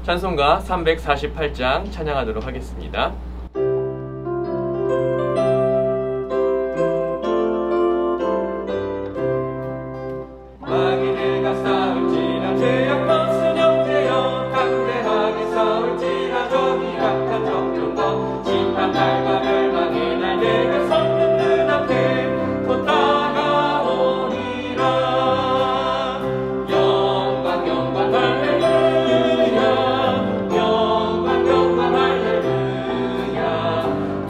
찬송가 348장 찬양하도록 하겠습니다. 마귀들과 싸울지라 죄악 벗은 형제여 담대하게 싸울지라 적이 약한 적군과 심판날과 멸망의 날 내가 섰는 눈앞에 곧 다가오리라. 영광 영광 할렐루야 영광 영광 할렐루야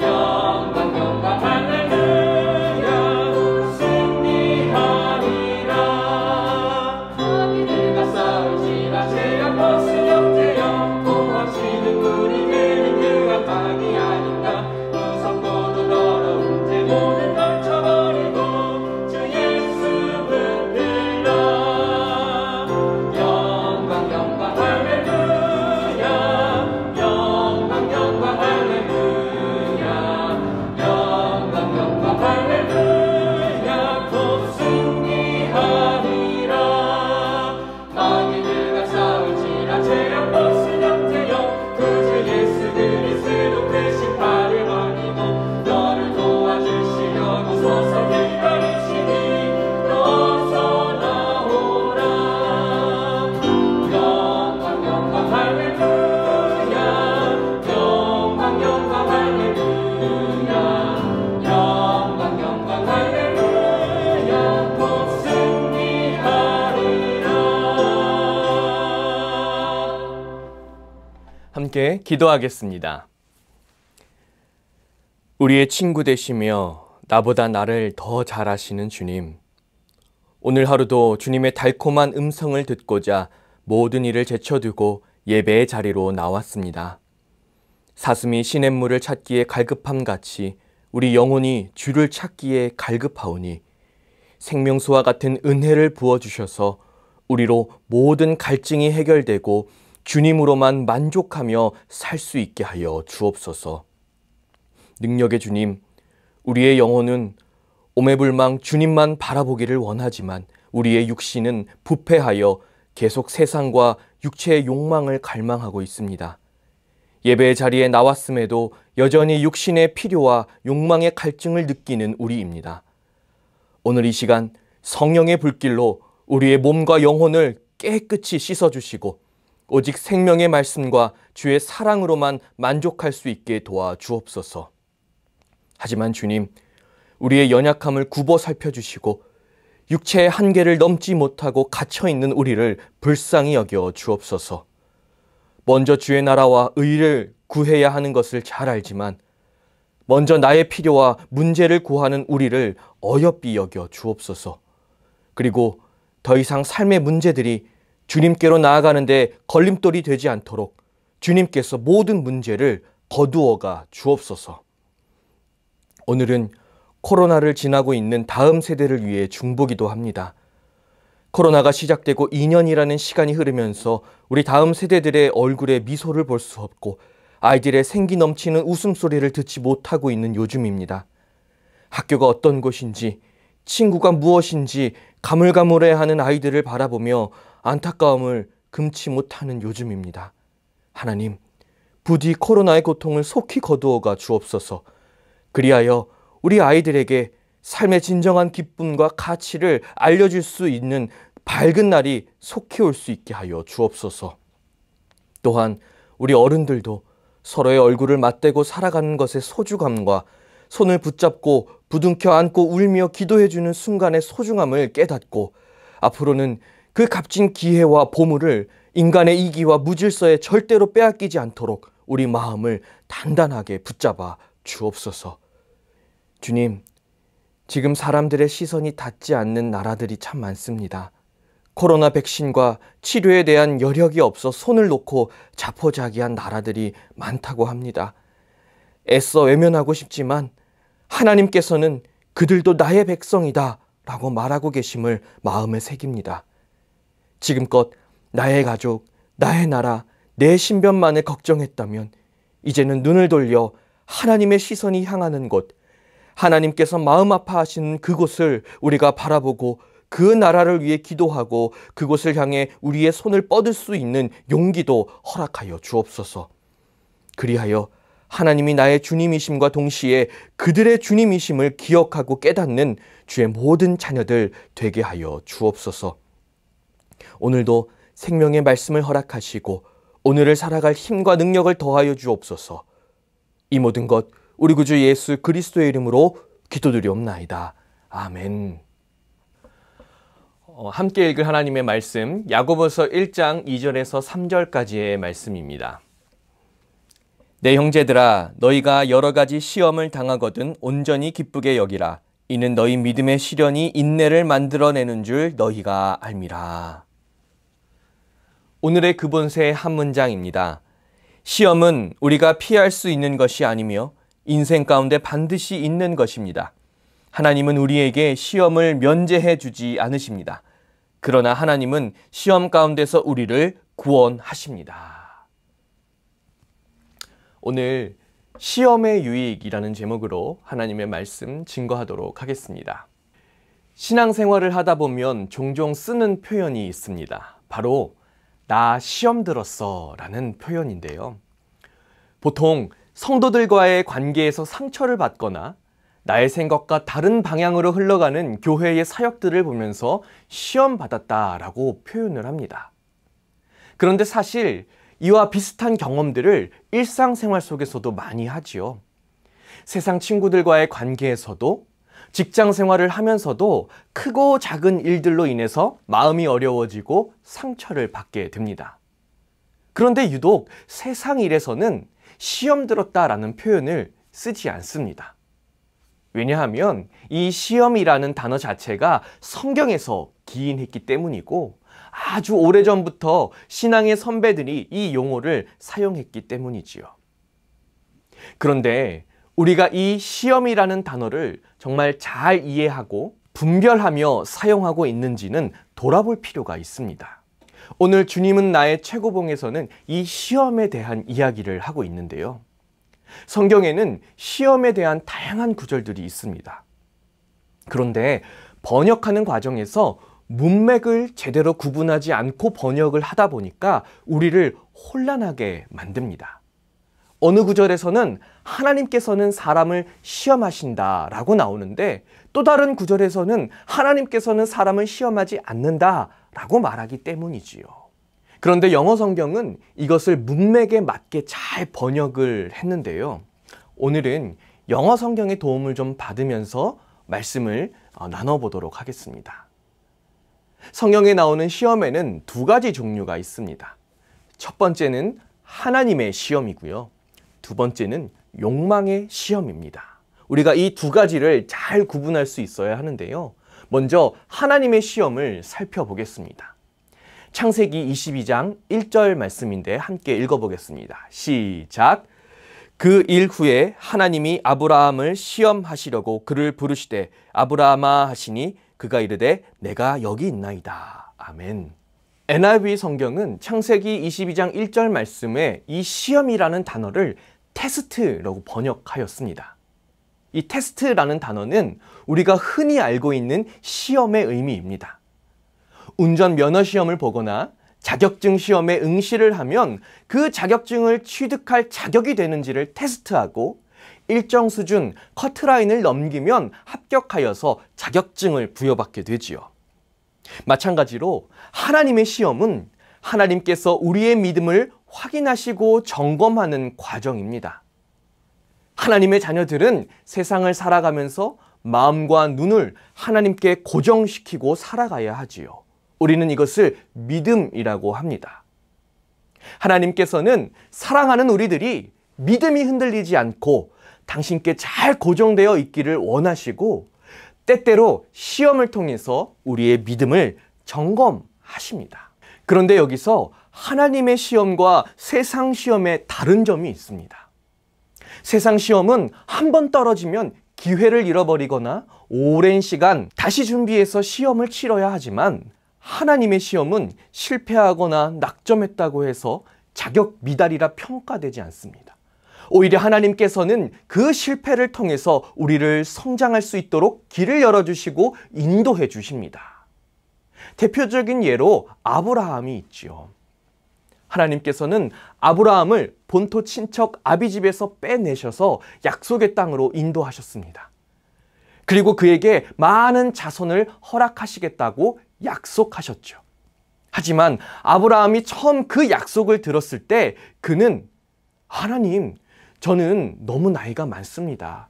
영광 영광 할렐루야 승리하리라. 마귀들과 싸울지라 죄악 벗은 형제여 고함치는 우리 되는 그 압박이 아닌가. 무섭고도 더러운 죄 모든 떨쳐버리고 주 예수 붙들라. 영광 영광 할렐루야 영광 영광 할렐루야 영광 영광 할렐루야 곧 승리하리라. 마귀들과 싸울지라 죄악 벗은 형제여 구주 예수 그리스도 대신 발을 벌리고 너를 도와주시려고 서서 기다리시니 어서 나오라. 영광 영광 할렐루야 영광 영광 할렐루야 영광 영광 할렐루야 곧 승리하리라. 함께 기도하겠습니다. 우리의 친구 되시며 나보다 나를 더 잘 아시는 주님, 오늘 하루도 주님의 달콤한 음성을 듣고자 모든 일을 제쳐두고 예배의 자리로 나왔습니다. 사슴이 시냇물을 찾기에 갈급함같이 우리 영혼이 주를 찾기에 갈급하오니 생명수와 같은 은혜를 부어주셔서 우리로 모든 갈증이 해결되고 주님으로만 만족하며 살 수 있게 하여 주옵소서. 능력의 주님, 우리의 영혼은 오매불망 주님만 바라보기를 원하지만 우리의 육신은 부패하여 계속 세상과 육체의 욕망을 갈망하고 있습니다. 예배의 자리에 나왔음에도 여전히 육신의 필요와 욕망의 갈증을 느끼는 우리입니다. 오늘 이 시간 성령의 불길로 우리의 몸과 영혼을 깨끗이 씻어주시고 오직 생명의 말씀과 주의 사랑으로만 만족할 수 있게 도와주옵소서. 하지만 주님, 우리의 연약함을 굽어 살펴주시고 육체의 한계를 넘지 못하고 갇혀있는 우리를 불쌍히 여겨 주옵소서. 먼저 주의 나라와 의를 구해야 하는 것을 잘 알지만 먼저 나의 필요와 문제를 구하는 우리를 어여삐 여겨 주옵소서. 그리고 더 이상 삶의 문제들이 주님께로 나아가는데 걸림돌이 되지 않도록 주님께서 모든 문제를 거두어가 주옵소서. 오늘은 코로나를 지나고 있는 다음 세대를 위해 중보기도 합니다. 코로나가 시작되고 2년이라는 시간이 흐르면서 우리 다음 세대들의 얼굴에 미소를 볼 수 없고 아이들의 생기 넘치는 웃음소리를 듣지 못하고 있는 요즘입니다. 학교가 어떤 곳인지, 친구가 무엇인지 가물가물해하는 아이들을 바라보며 안타까움을 금치 못하는 요즘입니다. 하나님, 부디 코로나의 고통을 속히 거두어가 주옵소서. 그리하여 우리 아이들에게 삶의 진정한 기쁨과 가치를 알려줄 수 있는 밝은 날이 속히 올 수 있게 하여 주옵소서. 또한 우리 어른들도 서로의 얼굴을 맞대고 살아가는 것의 소중함과 손을 붙잡고 부둥켜 안고 울며 기도해주는 순간의 소중함을 깨닫고 앞으로는 그 값진 기회와 보물을 인간의 이기와 무질서에 절대로 빼앗기지 않도록 우리 마음을 단단하게 붙잡아 주옵소서. 주님, 지금 사람들의 시선이 닿지 않는 나라들이 참 많습니다. 코로나 백신과 치료에 대한 여력이 없어 손을 놓고 자포자기한 나라들이 많다고 합니다. 애써 외면하고 싶지만 하나님께서는 그들도 나의 백성이다 라고 말하고 계심을 마음에 새깁니다. 지금껏 나의 가족, 나의 나라, 내 신변만을 걱정했다면 이제는 눈을 돌려 하나님의 시선이 향하는 곳, 하나님께서 마음 아파하시는 그곳을 우리가 바라보고 그 나라를 위해 기도하고 그곳을 향해 우리의 손을 뻗을 수 있는 용기도 허락하여 주옵소서. 그리하여 하나님이 나의 주님이심과 동시에 그들의 주님이심을 기억하고 깨닫는 주의 모든 자녀들 되게 하여 주옵소서. 오늘도 생명의 말씀을 허락하시고 오늘을 살아갈 힘과 능력을 더하여 주옵소서. 이 모든 것 우리 구주 예수 그리스도의 이름으로 기도드리옵나이다. 아멘. 함께 읽을 하나님의 말씀, 야고보서 1장 2절에서 3절까지의 말씀입니다. 내 형제들아, 너희가 여러 가지 시험을 당하거든 온전히 기쁘게 여기라. 이는 너희 믿음의 시련이 인내를 만들어내는 줄 너희가 알미라. 오늘의 그본세 한 문장입니다. 시험은 우리가 피할 수 있는 것이 아니며 인생 가운데 반드시 있는 것입니다. 하나님은 우리에게 시험을 면제해 주지 않으십니다. 그러나 하나님은 시험 가운데서 우리를 구원하십니다. 오늘 시험의 유익이라는 제목으로 하나님의 말씀 증거하도록 하겠습니다. 신앙생활을 하다 보면 종종 쓰는 표현이 있습니다. 바로 나 시험 들었어 라는 표현인데요. 보통 성도들과의 관계에서 상처를 받거나 나의 생각과 다른 방향으로 흘러가는 교회의 사역들을 보면서 시험 받았다라고 표현을 합니다. 그런데 사실 이와 비슷한 경험들을 일상생활 속에서도 많이 하지요. 세상 친구들과의 관계에서도 직장 생활을 하면서도 크고 작은 일들로 인해서 마음이 어려워지고 상처를 받게 됩니다. 그런데 유독 세상 일에서는 시험 들었다라는 표현을 쓰지 않습니다. 왜냐하면 이 시험이라는 단어 자체가 성경에서 기인했기 때문이고 아주 오래전부터 신앙의 선배들이 이 용어를 사용했기 때문이지요. 그런데 우리가 이 시험이라는 단어를 정말 잘 이해하고 분별하며 사용하고 있는지는 돌아볼 필요가 있습니다. 오늘 주님은 나의 최고봉에서는 이 시험에 대한 이야기를 하고 있는데요. 성경에는 시험에 대한 다양한 구절들이 있습니다. 그런데 번역하는 과정에서 문맥을 제대로 구분하지 않고 번역을 하다 보니까 우리를 혼란하게 만듭니다. 어느 구절에서는 하나님께서는 사람을 시험하신다라고 나오는데 또 다른 구절에서는 하나님께서는 사람을 시험하지 않는다라고 말하기 때문이지요. 그런데 영어 성경은 이것을 문맥에 맞게 잘 번역을 했는데요. 오늘은 영어 성경의 도움을 좀 받으면서 말씀을 나눠보도록 하겠습니다. 성경에 나오는 시험에는 두 가지 종류가 있습니다. 첫 번째는 하나님의 시험이고요. 두 번째는 욕망의 시험입니다. 우리가 이 두 가지를 잘 구분할 수 있어야 하는데요. 먼저 하나님의 시험을 살펴보겠습니다. 창세기 22장 1절 말씀인데 함께 읽어보겠습니다. 시작! 그 일 후에 하나님이 아브라함을 시험하시려고 그를 부르시되 아브라함아 하시니 그가 이르되 내가 여기 있나이다. 아멘. NIV 성경은 창세기 22장 1절 말씀에 이 시험이라는 단어를 테스트라고 번역하였습니다. 이 테스트라는 단어는 우리가 흔히 알고 있는 시험의 의미입니다. 운전 면허 시험을 보거나 자격증 시험에 응시를 하면 그 자격증을 취득할 자격이 되는지를 테스트하고 일정 수준 커트라인을 넘기면 합격하여서 자격증을 부여받게 되지요. 마찬가지로 하나님의 시험은 하나님께서 우리의 믿음을 확인하시고 점검하는 과정입니다. 하나님의 자녀들은 세상을 살아가면서 마음과 눈을 하나님께 고정시키고 살아가야 하지요. 우리는 이것을 믿음이라고 합니다. 하나님께서는 사랑하는 우리들이 믿음이 흔들리지 않고 당신께 잘 고정되어 있기를 원하시고 때때로 시험을 통해서 우리의 믿음을 점검하십니다. 그런데 여기서 하나님의 시험과 세상 시험에 다른 점이 있습니다. 세상 시험은 한 번 떨어지면 기회를 잃어버리거나 오랜 시간 다시 준비해서 시험을 치러야 하지만 하나님의 시험은 실패하거나 낙점했다고 해서 자격 미달이라 평가되지 않습니다. 오히려 하나님께서는 그 실패를 통해서 우리를 성장할 수 있도록 길을 열어주시고 인도해 주십니다. 대표적인 예로 아브라함이 있지요. 하나님께서는 아브라함을 본토 친척 아비집에서 빼내셔서 약속의 땅으로 인도하셨습니다. 그리고 그에게 많은 자손을 허락하시겠다고 약속하셨죠. 하지만 아브라함이 처음 그 약속을 들었을 때 그는 하나님, 저는 너무 나이가 많습니다.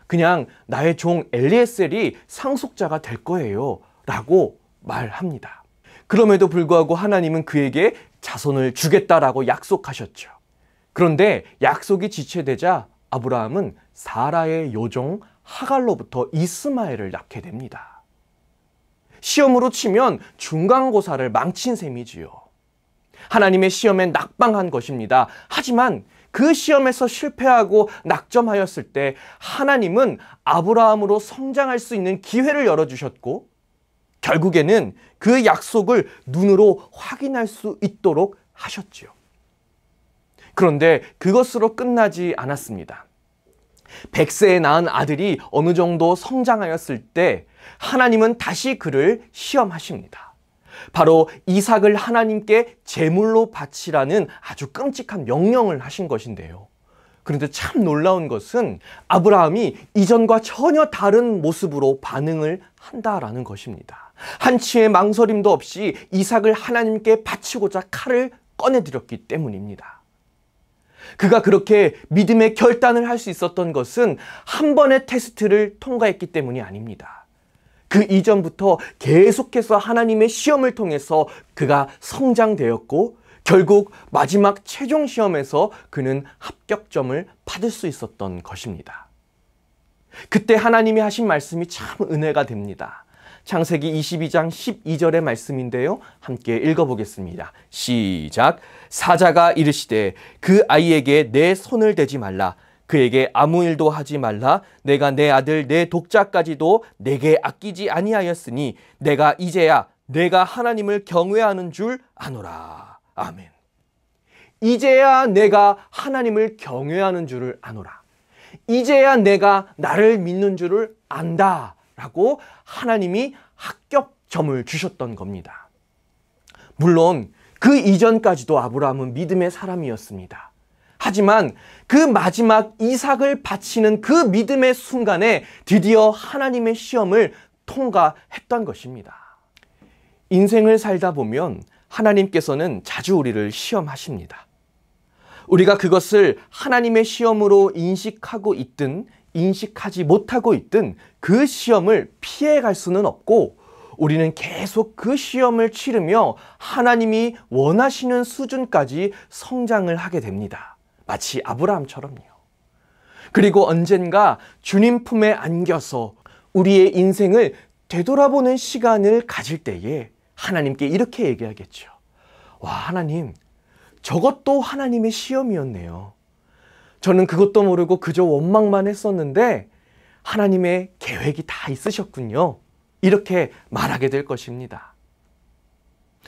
그냥 나의 종 엘리에셀이 상속자가 될 거예요 라고 말합니다. 그럼에도 불구하고 하나님은 그에게 자손을 주겠다라고 약속하셨죠. 그런데 약속이 지체되자 아브라함은 사라의 요종 하갈로부터 이스마엘을 낳게 됩니다. 시험으로 치면 중간고사를 망친 셈이지요. 하나님의 시험엔 낙방한 것입니다. 하지만 그 시험에서 실패하고 낙점하였을 때 하나님은 아브라함으로 성장할 수 있는 기회를 열어주셨고 결국에는 그 약속을 눈으로 확인할 수 있도록 하셨지요. 그런데 그것으로 끝나지 않았습니다. 100세에 낳은 아들이 어느 정도 성장하였을 때 하나님은 다시 그를 시험하십니다. 바로 이삭을 하나님께 제물로 바치라는 아주 끔찍한 명령을 하신 것인데요. 그런데 참 놀라운 것은 아브라함이 이전과 전혀 다른 모습으로 반응을 한다라는 것입니다. 한치의 망설임도 없이 이삭을 하나님께 바치고자 칼을 꺼내들였기 때문입니다. 그가 그렇게 믿음의 결단을 할 수 있었던 것은 한 번의 테스트를 통과했기 때문이 아닙니다. 그 이전부터 계속해서 하나님의 시험을 통해서 그가 성장되었고 결국 마지막 최종 시험에서 그는 합격점을 받을 수 있었던 것입니다. 그때 하나님이 하신 말씀이 참 은혜가 됩니다. 창세기 22장 12절의 말씀인데요. 함께 읽어보겠습니다. 시작. 사자가 이르시되 그 아이에게 내 손을 대지 말라. 그에게 아무 일도 하지 말라. 내가 내 아들 내 독자까지도 내게 아끼지 아니하였으니 내가 이제야 내가 하나님을 경외하는 줄 아노라. 아멘. 이제야 내가 하나님을 경외하는 줄을 아노라. 이제야 내가 나를 믿는 줄을 안다 라고 하나님이 합격점을 주셨던 겁니다. 물론 그 이전까지도 아브라함은 믿음의 사람이었습니다. 하지만 그 마지막 이삭을 바치는 그 믿음의 순간에 드디어 하나님의 시험을 통과했던 것입니다. 인생을 살다 보면 하나님께서는 자주 우리를 시험하십니다. 우리가 그것을 하나님의 시험으로 인식하고 있든 인식하지 못하고 있든 그 시험을 피해갈 수는 없고 우리는 계속 그 시험을 치르며 하나님이 원하시는 수준까지 성장을 하게 됩니다. 마치 아브라함처럼요. 그리고 언젠가 주님 품에 안겨서 우리의 인생을 되돌아보는 시간을 가질 때에 하나님께 이렇게 얘기하겠죠. 와, 하나님, 저것도 하나님의 시험이었네요. 저는 그것도 모르고 그저 원망만 했었는데 하나님의 계획이 다 있으셨군요. 이렇게 말하게 될 것입니다.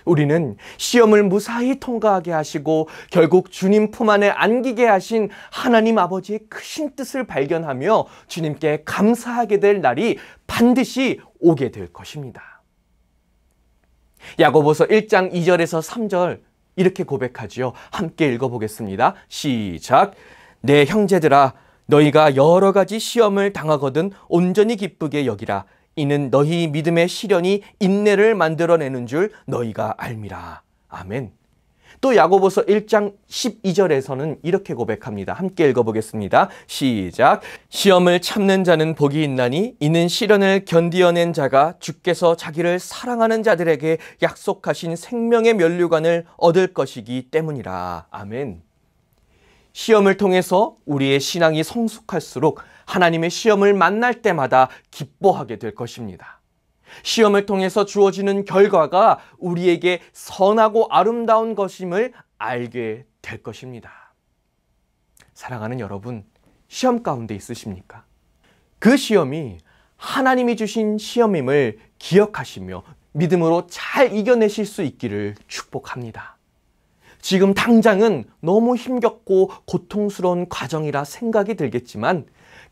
우리는 시험을 무사히 통과하게 하시고 결국 주님 품 안에 안기게 하신 하나님 아버지의 크신 뜻을 발견하며 주님께 감사하게 될 날이 반드시 오게 될 것입니다. 야고보서 1장 2절에서 3절 이렇게 고백하지요. 함께 읽어보겠습니다. 시작. 내 형제들아, 너희가 여러 가지 시험을 당하거든 온전히 기쁘게 여기라. 이는 너희 믿음의 시련이 인내를 만들어내는 줄 너희가 알미라. 아멘. 또 야고보서 1장 12절에서는 이렇게 고백합니다. 함께 읽어보겠습니다. 시작. 시험을 참는 자는 복이 있나니 이는 시련을 견디어낸 자가 주께서 자기를 사랑하는 자들에게 약속하신 생명의 면류관을 얻을 것이기 때문이라. 아멘. 시험을 통해서 우리의 신앙이 성숙할수록 하나님의 시험을 만날 때마다 기뻐하게 될 것입니다. 시험을 통해서 주어지는 결과가 우리에게 선하고 아름다운 것임을 알게 될 것입니다. 사랑하는 여러분, 시험 가운데 있으십니까? 그 시험이 하나님이 주신 시험임을 기억하시며 믿음으로 잘 이겨내실 수 있기를 축복합니다. 지금 당장은 너무 힘겹고 고통스러운 과정이라 생각이 들겠지만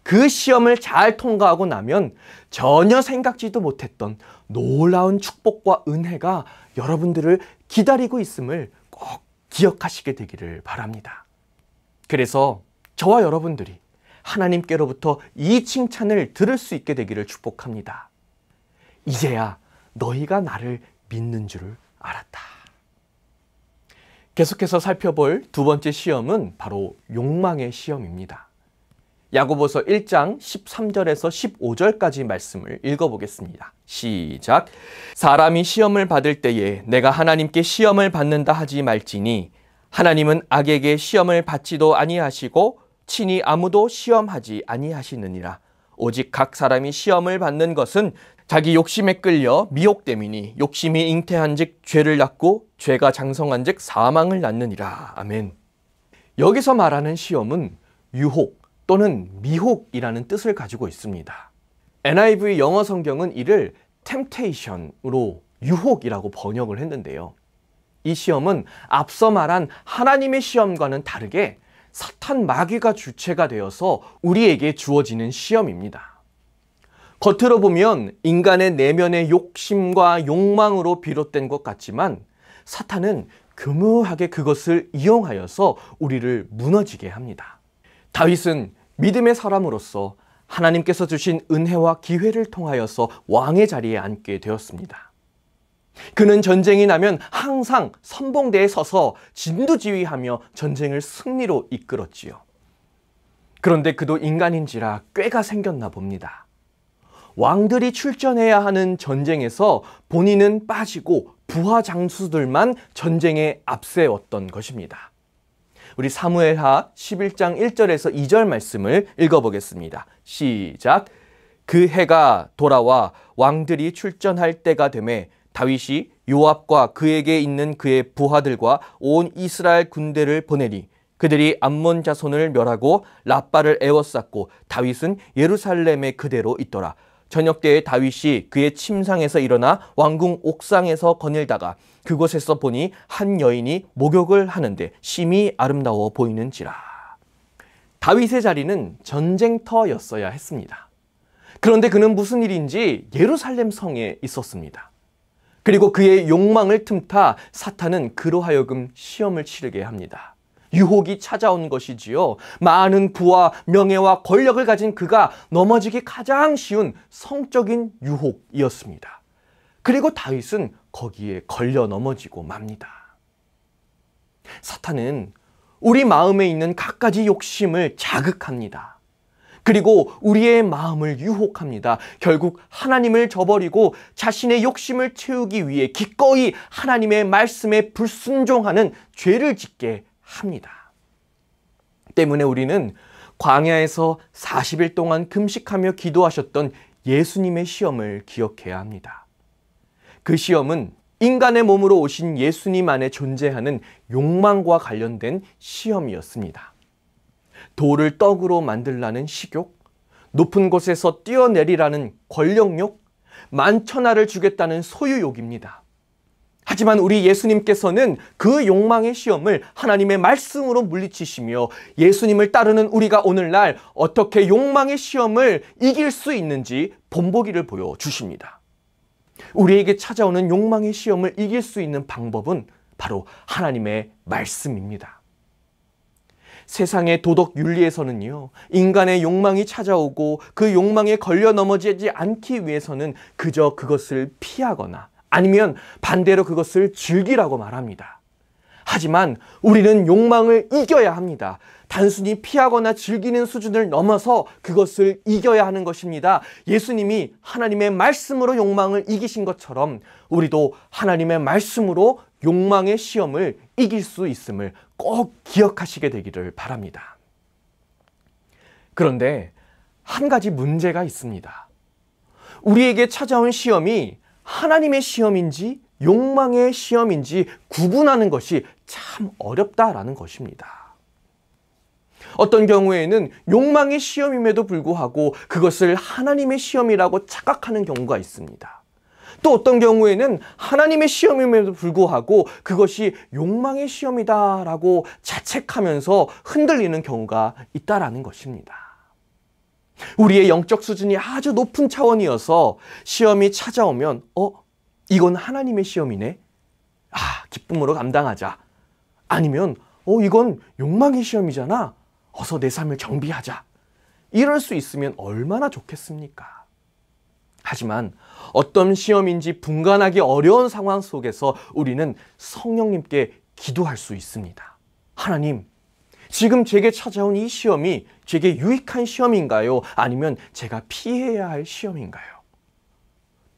그 시험을 잘 통과하고 나면 전혀 생각지도 못했던 놀라운 축복과 은혜가 여러분들을 기다리고 있음을 꼭 기억하시게 되기를 바랍니다. 그래서 저와 여러분들이 하나님께로부터 이 칭찬을 들을 수 있게 되기를 축복합니다. 이제야 너희가 나를 믿는 줄을 알았다. 계속해서 살펴볼 두 번째 시험은 바로 욕망의 시험입니다. 야고보서 1장 13절에서 15절까지 말씀을 읽어보겠습니다. 시작. 사람이 시험을 받을 때에 내가 하나님께 시험을 받는다 하지 말지니 하나님은 악에게 시험을 받지도 아니하시고 친히 아무도 시험하지 아니하시느니라. 오직 각 사람이 시험을 받는 것은 자기 욕심에 끌려 미혹됨이니 욕심이 잉태한즉 죄를 낳고 죄가 장성한즉 사망을 낳느니라. 아멘. 여기서 말하는 시험은 유혹 또는 미혹이라는 뜻을 가지고 있습니다. NIV 영어 성경은 이를 temptation으로 유혹이라고 번역을 했는데요. 이 시험은 앞서 말한 하나님의 시험과는 다르게 사탄 마귀가 주체가 되어서 우리에게 주어지는 시험입니다. 겉으로 보면 인간의 내면의 욕심과 욕망으로 비롯된 것 같지만 사탄은 교묘하게 그것을 이용하여서 우리를 무너지게 합니다. 다윗은 믿음의 사람으로서 하나님께서 주신 은혜와 기회를 통하여서 왕의 자리에 앉게 되었습니다. 그는 전쟁이 나면 항상 선봉대에 서서 진두지휘하며 전쟁을 승리로 이끌었지요. 그런데 그도 인간인지라 꾀가 생겼나 봅니다. 왕들이 출전해야 하는 전쟁에서 본인은 빠지고 부하 장수들만 전쟁에 앞세웠던 것입니다. 우리 사무엘하 11장 1절에서 2절 말씀을 읽어보겠습니다. 시작. 그 해가 돌아와 왕들이 출전할 때가 되매 다윗이 요압과 그에게 있는 그의 부하들과 온 이스라엘 군대를 보내니 그들이 암몬 자손을 멸하고 라빠를 에워쌌고 다윗은 예루살렘에 그대로 있더라. 저녁 때에 다윗이 그의 침상에서 일어나 왕궁 옥상에서 거닐다가 그곳에서 보니 한 여인이 목욕을 하는데 심히 아름다워 보이는지라. 다윗의 자리는 전쟁터였어야 했습니다. 그런데 그는 무슨 일인지 예루살렘 성에 있었습니다. 그리고 그의 욕망을 틈타 사탄은 그로 하여금 시험을 치르게 합니다. 유혹이 찾아온 것이지요. 많은 부와 명예와 권력을 가진 그가 넘어지기 가장 쉬운 성적인 유혹이었습니다. 그리고 다윗은 거기에 걸려 넘어지고 맙니다. 사탄은 우리 마음에 있는 갖가지 욕심을 자극합니다. 그리고 우리의 마음을 유혹합니다. 결국 하나님을 저버리고 자신의 욕심을 채우기 위해 기꺼이 하나님의 말씀에 불순종하는 죄를 짓게 합니다. 때문에 우리는 광야에서 40일 동안 금식하며 기도하셨던 예수님의 시험을 기억해야 합니다. 그 시험은 인간의 몸으로 오신 예수님 안에 존재하는 욕망과 관련된 시험이었습니다. 돌을 떡으로 만들라는 식욕, 높은 곳에서 뛰어내리라는 권력욕, 만천하를 주겠다는 소유욕입니다. 하지만 우리 예수님께서는 그 욕망의 시험을 하나님의 말씀으로 물리치시며 예수님을 따르는 우리가 오늘날 어떻게 욕망의 시험을 이길 수 있는지 본보기를 보여주십니다. 우리에게 찾아오는 욕망의 시험을 이길 수 있는 방법은 바로 하나님의 말씀입니다. 세상의 도덕 윤리에서는요, 인간의 욕망이 찾아오고 그 욕망에 걸려 넘어지지 않기 위해서는 그저 그것을 피하거나 아니면 반대로 그것을 즐기라고 말합니다. 하지만 우리는 욕망을 이겨야 합니다. 단순히 피하거나 즐기는 수준을 넘어서 그것을 이겨야 하는 것입니다. 예수님이 하나님의 말씀으로 욕망을 이기신 것처럼 우리도 하나님의 말씀으로 욕망의 시험을 이길 수 있음을 꼭 기억하시게 되기를 바랍니다. 그런데 한 가지 문제가 있습니다. 우리에게 찾아온 시험이 하나님의 시험인지 욕망의 시험인지 구분하는 것이 참 어렵다라는 것입니다. 어떤 경우에는 욕망의 시험임에도 불구하고 그것을 하나님의 시험이라고 착각하는 경우가 있습니다. 또 어떤 경우에는 하나님의 시험임에도 불구하고 그것이 욕망의 시험이다라고 자책하면서 흔들리는 경우가 있다라는 것입니다. 우리의 영적 수준이 아주 높은 차원이어서 시험이 찾아오면 이건 하나님의 시험이네. 기쁨으로 감당하자. 아니면 이건 욕망의 시험이잖아. 어서 내 삶을 정비하자. 이럴 수 있으면 얼마나 좋겠습니까? 하지만 어떤 시험인지 분간하기 어려운 상황 속에서 우리는 성령님께 기도할 수 있습니다. 하나님, 지금 제게 찾아온 이 시험이 제게 유익한 시험인가요? 아니면 제가 피해야 할 시험인가요?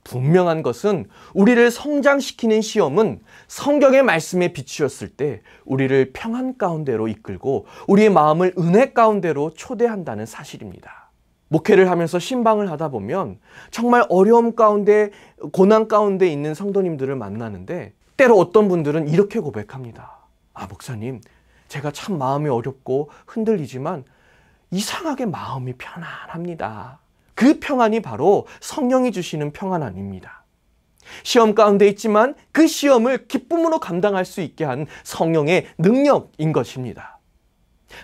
분명한 것은 우리를 성장시키는 시험은 성경의 말씀에 비추었을 때 우리를 평안 가운데로 이끌고 우리의 마음을 은혜 가운데로 초대한다는 사실입니다. 목회를 하면서 신방을 하다 보면 정말 어려움 가운데, 고난 가운데 있는 성도님들을 만나는데 때로 어떤 분들은 이렇게 고백합니다. 목사님, 제가 참 마음이 어렵고 흔들리지만 이상하게 마음이 편안합니다. 그 평안이 바로 성령이 주시는 평안 아닙니다. 시험 가운데 있지만 그 시험을 기쁨으로 감당할 수 있게 한 성령의 능력인 것입니다.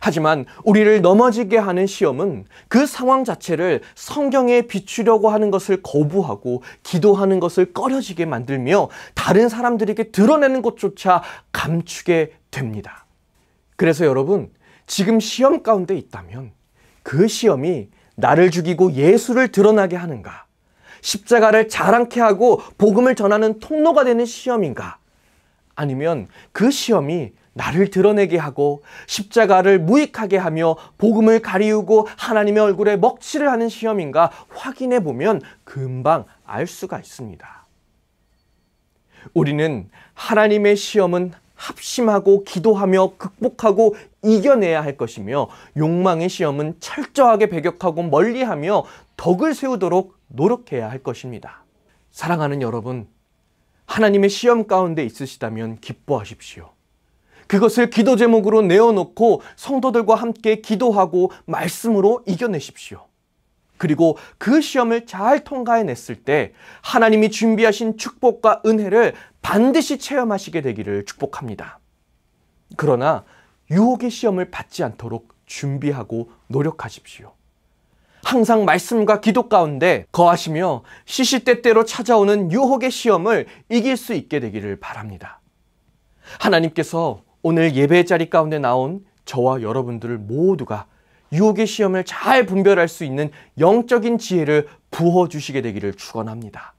하지만 우리를 넘어지게 하는 시험은 그 상황 자체를 성경에 비추려고 하는 것을 거부하고 기도하는 것을 꺼려지게 만들며 다른 사람들에게 드러내는 것조차 감추게 됩니다. 그래서 여러분, 지금 시험 가운데 있다면 그 시험이 나를 죽이고 예수를 드러나게 하는가? 십자가를 자랑케 하고 복음을 전하는 통로가 되는 시험인가? 아니면 그 시험이 나를 드러내게 하고 십자가를 무익하게 하며 복음을 가리우고 하나님의 얼굴에 먹칠을 하는 시험인가 확인해 보면 금방 알 수가 있습니다. 우리는 하나님의 시험은 합심하고 기도하며 극복하고 이겨내야 할 것이며 욕망의 시험은 철저하게 배격하고 멀리하며 덕을 세우도록 노력해야 할 것입니다. 사랑하는 여러분, 하나님의 시험 가운데 있으시다면 기뻐하십시오. 그것을 기도 제목으로 내어놓고 성도들과 함께 기도하고 말씀으로 이겨내십시오. 그리고 그 시험을 잘 통과해냈을 때 하나님이 준비하신 축복과 은혜를 반드시 체험하시게 되기를 축복합니다. 그러나 유혹의 시험을 받지 않도록 준비하고 노력하십시오. 항상 말씀과 기도 가운데 거하시며 시시때때로 찾아오는 유혹의 시험을 이길 수 있게 되기를 바랍니다. 하나님께서 오늘 예배 자리 가운데 나온 저와 여러분들 모두가 유혹의 시험을 잘 분별할 수 있는 영적인 지혜를 부어주시게 되기를 축원합니다.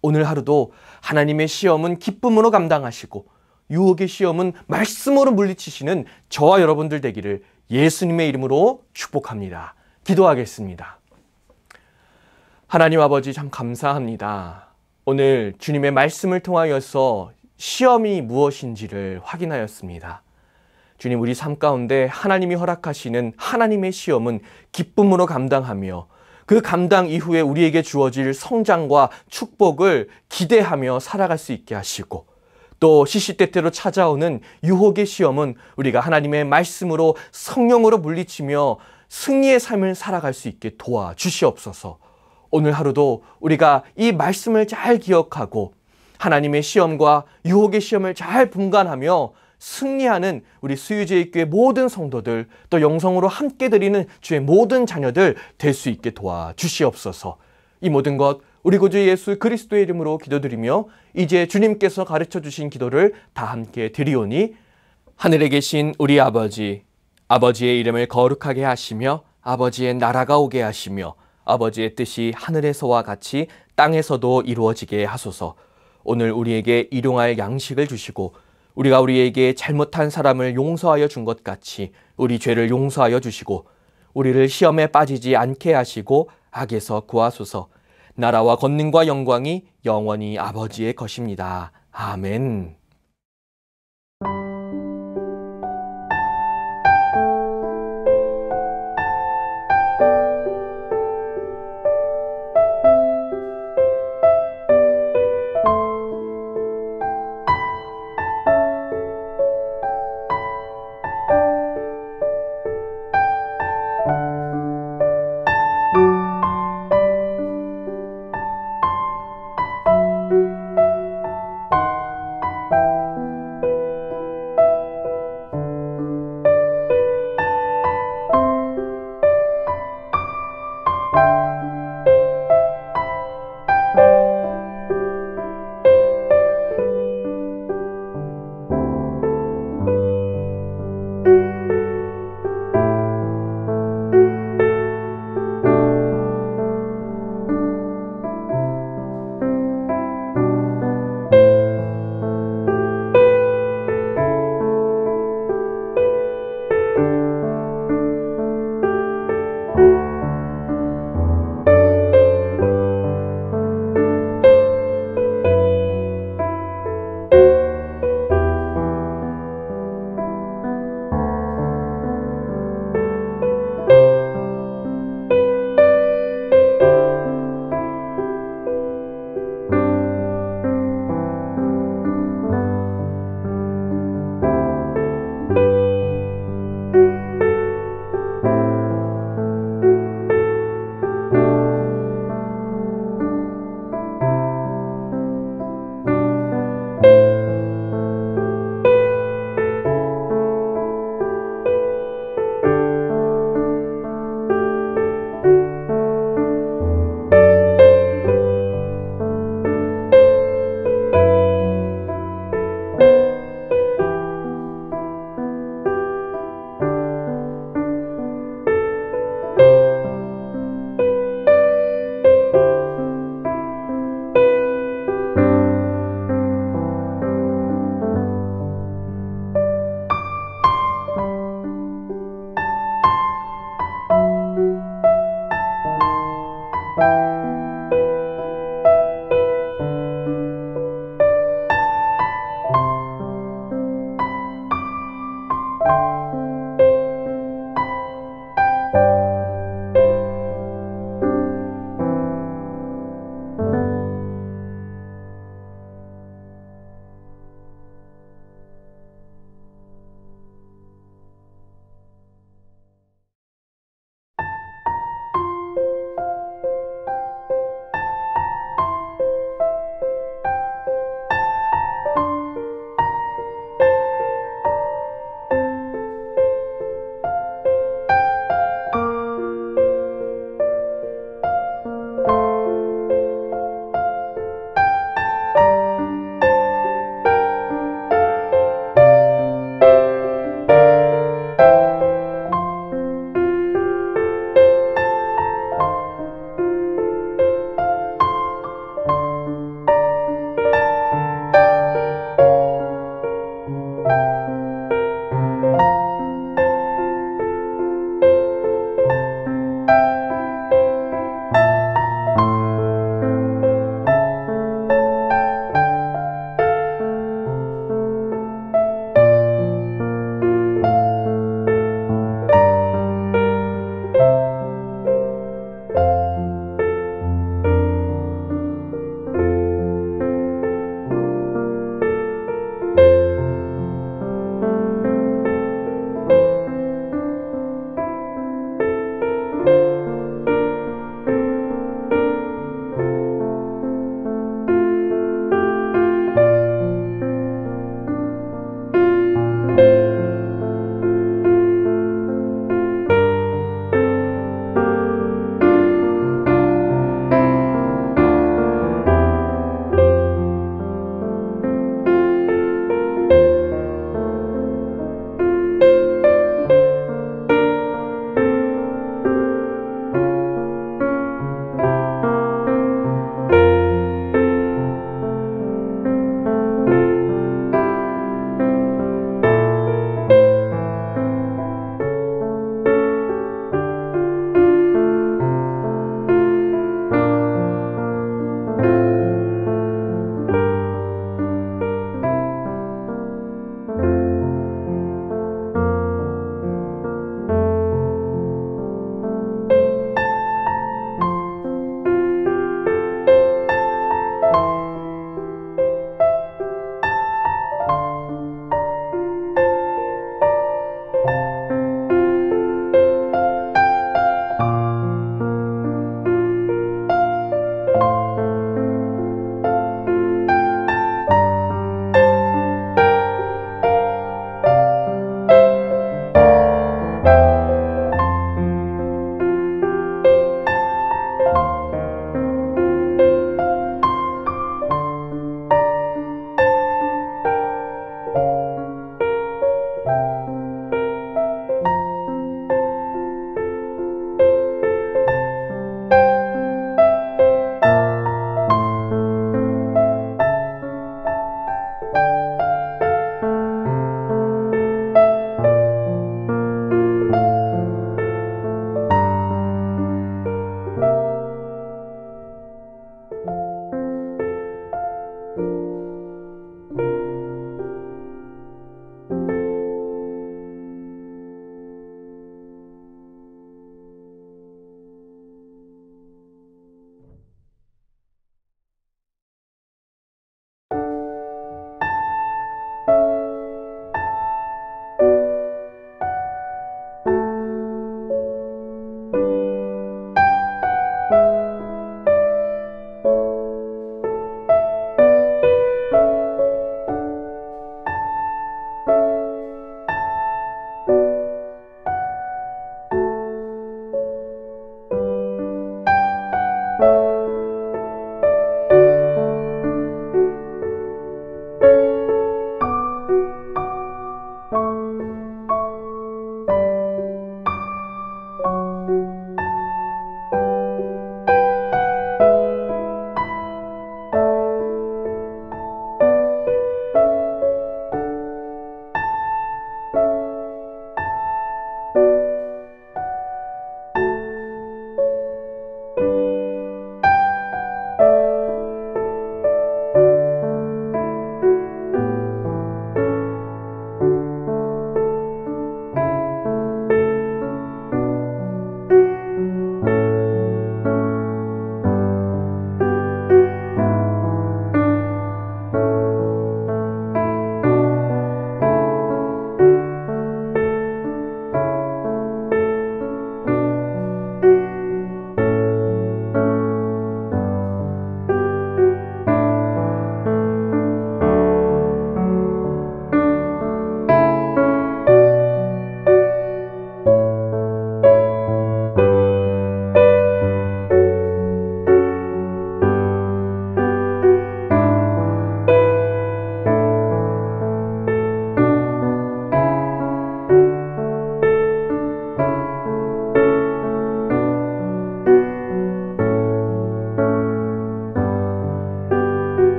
오늘 하루도 하나님의 시험은 기쁨으로 감당하시고 유혹의 시험은 말씀으로 물리치시는 저와 여러분들 되기를 예수님의 이름으로 축복합니다. 기도하겠습니다. 하나님 아버지, 참 감사합니다. 오늘 주님의 말씀을 통하여서 시험이 무엇인지를 확인하였습니다. 주님, 우리 삶 가운데 하나님이 허락하시는 하나님의 시험은 기쁨으로 감당하며 그 감당 이후에 우리에게 주어질 성장과 축복을 기대하며 살아갈 수 있게 하시고, 또 시시때때로 찾아오는 유혹의 시험은 우리가 하나님의 말씀으로 성령으로 물리치며 승리의 삶을 살아갈 수 있게 도와주시옵소서. 오늘 하루도 우리가 이 말씀을 잘 기억하고 하나님의 시험과 유혹의 시험을 잘 분간하며 승리하는 우리 수유제의 교회 모든 성도들, 또 영성으로 함께 드리는 주의 모든 자녀들 될 수 있게 도와주시옵소서. 이 모든 것 우리 구주 예수 그리스도의 이름으로 기도드리며 이제 주님께서 가르쳐 주신 기도를 다 함께 드리오니, 하늘에 계신 우리 아버지, 아버지의 이름을 거룩하게 하시며 아버지의 나라가 오게 하시며 아버지의 뜻이 하늘에서와 같이 땅에서도 이루어지게 하소서. 오늘 우리에게 일용할 양식을 주시고 우리가 우리에게 잘못한 사람을 용서하여 준 것 같이 우리 죄를 용서하여 주시고 우리를 시험에 빠지지 않게 하시고 악에서 구하소서. 나라와 권능과 영광이 영원히 아버지의 것입니다. 아멘.